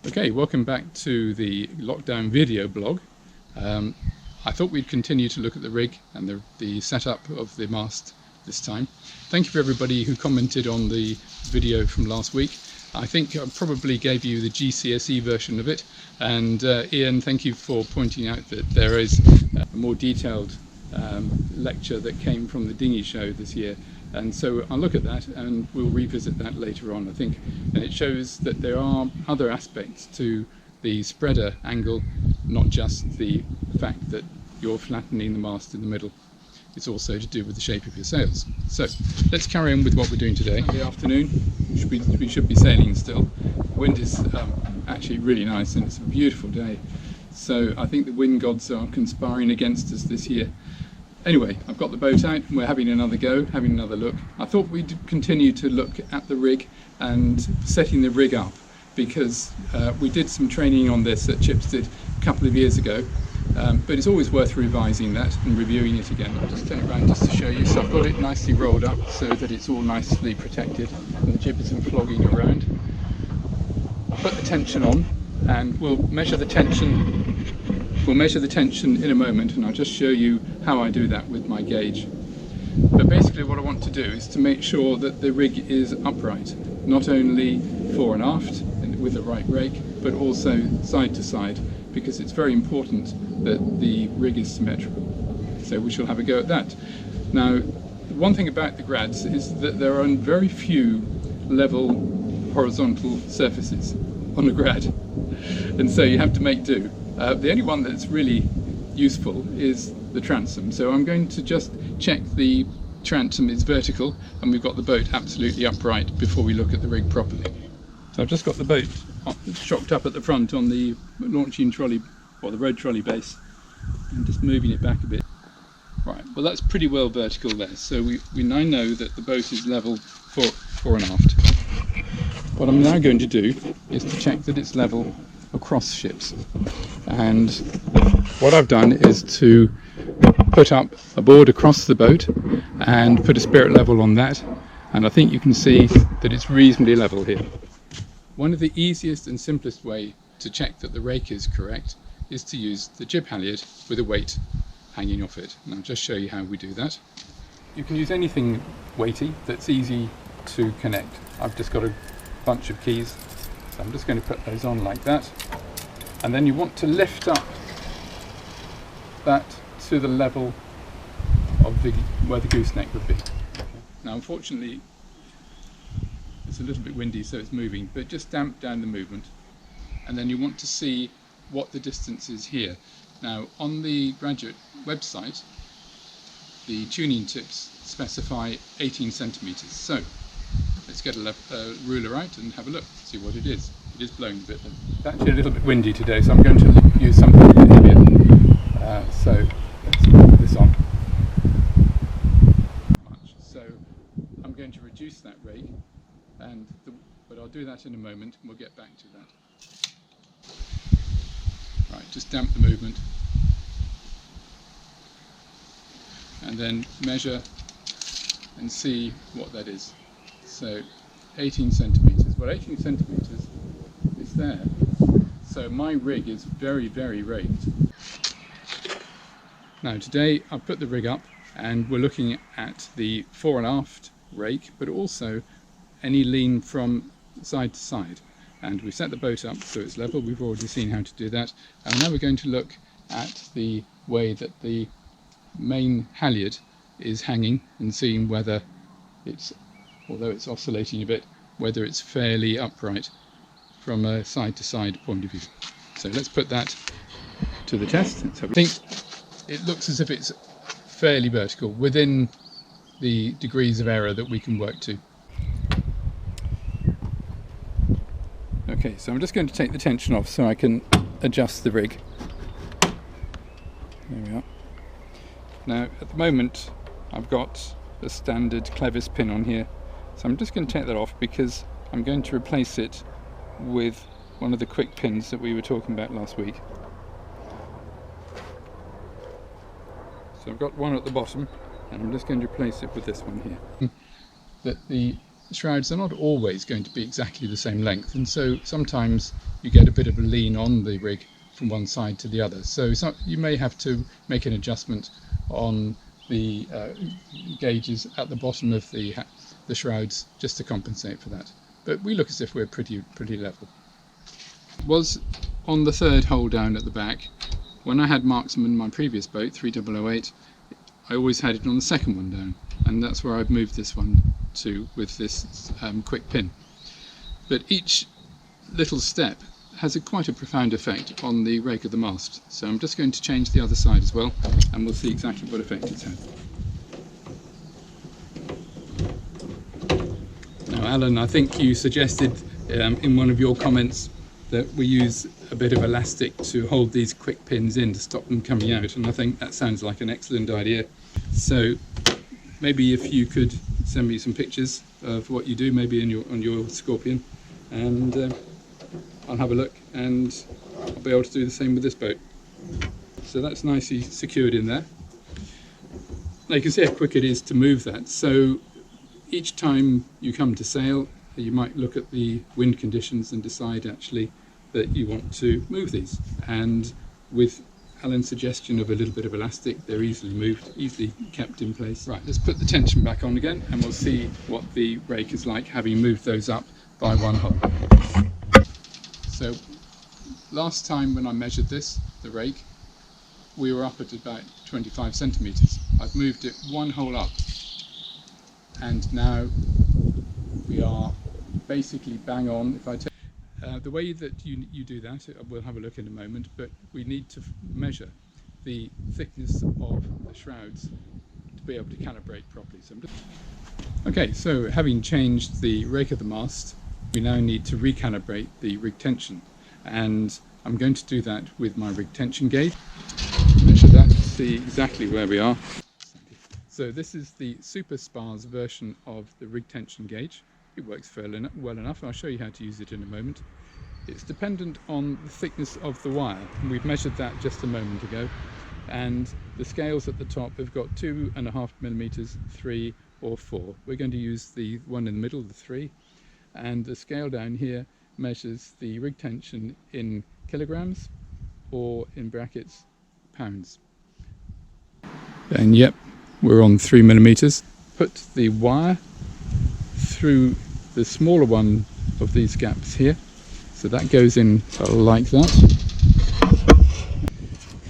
Okay, welcome back to the lockdown video blog. I thought we'd continue to look at the rig and the setup of the mast this time. Thank you for everybody who commented on the video from last week. I think I probably gave you the GCSE version of it, and Ian, thank you for pointing out that there is a more detailed lecture that came from the dinghy show this year. And so I'll look at that and we'll revisit that later on, I think. And it shows that there are other aspects to the spreader angle, not just the fact that you're flattening the mast in the middle. It's also to do with the shape of your sails. So let's carry on with what we're doing today. In the afternoon, we should be sailing still. The wind is actually really nice and it's a beautiful day. So I think the wind gods are conspiring against us this year. Anyway, I've got the boat out and we're having another go, having another look. I thought we'd continue to look at the rig and setting the rig up, because we did some training on this at Chipstead a couple of years ago, but it's always worth revising that and reviewing it again. I'll just turn it around just to show you. So I've got it nicely rolled up so that it's all nicely protected and the jib isn't flogging around. Put the tension on and we'll measure the tension. We'll measure the tension in a moment, and I'll just show you how I do that with my gauge. But basically what I want to do is to make sure that the rig is upright, not only fore and aft with the right rake, but also side to side, because it's very important that the rig is symmetrical. So we shall have a go at that. Now, one thing about the grads is that there are very few level horizontal surfaces on a grad, and so you have to make do. The only one that's really useful is the transom, so I'm going to just check the transom is vertical and we've got the boat absolutely upright before we look at the rig properly. So I've just got the boat shocked up at the front on the launching trolley, or the road trolley base, and just moving it back a bit. Right, well that's pretty well vertical there, so we now know that the boat is level fore and aft. What I'm now going to do is to check that it's level across ships, and what I've done is to put up a board across the boat and put a spirit level on that, and I think you can see that it's reasonably level here. One of the easiest and simplest way to check that the rake is correct is to use the jib halyard with a weight hanging off it, and I'll just show you how we do that. You can use anything weighty that's easy to connect. I've just got a bunch of keys, so I'm just going to put those on like that, and then you want to lift up that to the level of where the gooseneck would be. Now unfortunately it's a little bit windy so it's moving, but just damp down the movement, and then you want to see what the distance is here. Now on the graduate website the tuning tips specify 18 centimeters, so let's get a ruler out and have a look, see what it is. It is blowing a bit. It's actually a little bit windy today, so I'm going to use something a bit heavier. So let's put this on. So I'm going to reduce that rake, but I'll do that in a moment and we'll get back to that. Right, just damp the movement. And then measure and see what that is. So 18 centimeters. Well, 18 centimeters is there. So my rig is very, very raked. Now today I've put the rig up and we're looking at the fore and aft rake, but also any lean from side to side. And we set the boat up so it's level. We've already seen how to do that. And now we're going to look at the way that the main halyard is hanging and seeing whether it's, although it's oscillating a bit, whether it's fairly upright from a side-to-side point of view. So let's put that to the test. I think it looks as if it's fairly vertical, within the degrees of error that we can work to. Okay, so I'm just going to take the tension off so I can adjust the rig. There we are. Now at the moment I've got a standard clevis pin on here, so I'm just going to take that off because I'm going to replace it with one of the quick pins that we were talking about last week. So I've got one at the bottom and I'm just going to replace it with this one here. That the the shrouds are not always going to be exactly the same length, and so sometimes you get a bit of a lean on the rig from one side to the other. So you may have to make an adjustment on the gauges at the bottom of the shrouds just to compensate for that. But we look as if we're pretty level. Was on the third hole down at the back. When I had Marksman, my previous boat, 3008, I always had it on the second one down, and that's where I've moved this one to with this quick pin. But each little step has quite a profound effect on the rake of the mast. So I'm just going to change the other side as well, and we'll see exactly what effect it's had. Now Alan, I think you suggested in one of your comments that we use a bit of elastic to hold these quick pins in to stop them coming out, and I think that sounds like an excellent idea. So maybe if you could send me some pictures of what you do, maybe on your Scorpion, and I'll have a look, and I'll be able to do the same with this boat. So that's nicely secured in there. Now you can see how quick it is to move that. So each time you come to sail, you might look at the wind conditions and decide actually that you want to move these. And with Alan's suggestion of a little bit of elastic, they're easily moved, easily kept in place. Right, let's put the tension back on again, and we'll see what the rake is like having moved those up by one hole. So last time when I measured this, the rake, we were up at about 25 centimetres. I've moved it one hole up, and now we are basically bang on. If I take the way that you do that, we'll have a look in a moment, but we need to measure the thickness of the shrouds to be able to calibrate properly. Okay, so having changed the rake of the mast, we now need to recalibrate the rig tension, and I'm going to do that with my rig tension gauge. Measure that to see exactly where we are. So this is the super sparse version of the rig tension gauge. It works fairly well enough. I'll show you how to use it in a moment. It's dependent on the thickness of the wire, and we've measured that just a moment ago, and the scales at the top have got 2.5 millimeters, 3 or 4. We're going to use the one in the middle, the 3, and the scale down here measures the rig tension in kilograms, or in brackets, pounds. And yep, we're on 3 millimeters. Put the wire through the smaller one of these gaps here, so that goes in like that.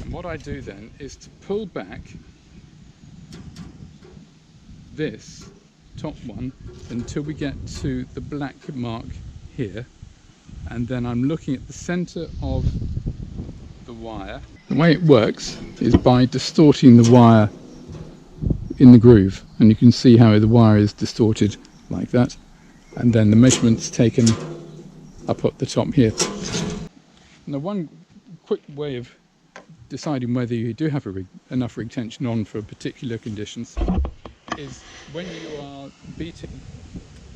And what I do then is to pull back this top one until we get to the black mark here, and then I'm looking at the center of the wire. The way it works is by distorting the wire in the groove, and you can see how the wire is distorted like that, and then the measurements taken up at the top here. Now, one quick way of deciding whether you do have enough rig tension on for particular conditions is when you are beating,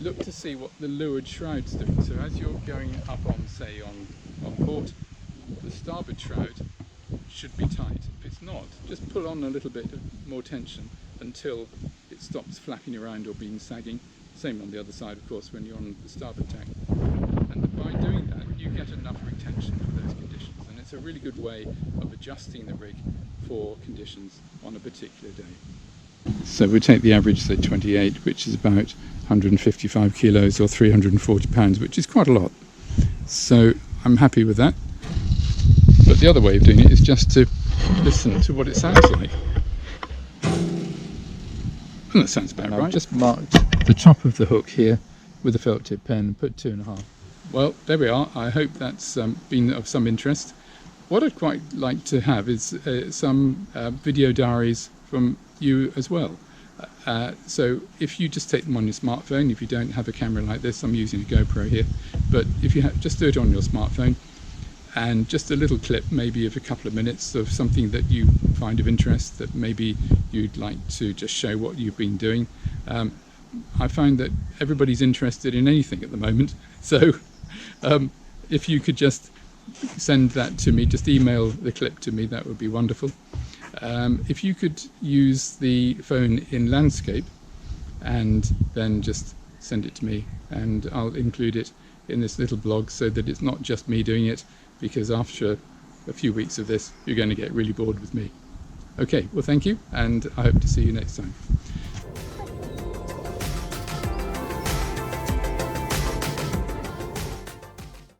look to see what the leeward shroud's doing. So as you're going up on, say, on port, the starboard shroud should be tight. If it's not, just pull on a little bit more tension until it stops flapping around or being sagging. Same on the other side, of course, when you're on the starboard tack. And by doing that, you get enough rig tension for those conditions, and it's a really good way of adjusting the rig for conditions on a particular day. So we take the average, say 28, which is about 155 kilos or 340 pounds, which is quite a lot. So I'm happy with that. But the other way of doing it is just to listen to what it sounds like. And that sounds about right. I've just marked the top of the hook here with a felt tip pen and put 2.5. Well, there we are. I hope that's been of some interest. What I'd quite like to have is some video diaries from you as well. So if you just take them on your smartphone, if you don't have a camera like this, I'm using a GoPro here, but if you just do it on your smartphone, and just a little clip maybe of a couple of minutes of something that you find of interest, that maybe you'd like to just show what you've been doing. I find that everybody's interested in anything at the moment, so if you could just send that to me, just email the clip to me, that would be wonderful. If you could use the phone in landscape and then just send it to me, and I'll include it in this little blog so that it's not just me doing it, because after a few weeks of this you're going to get really bored with me. Okay, well thank you, and I hope to see you next time.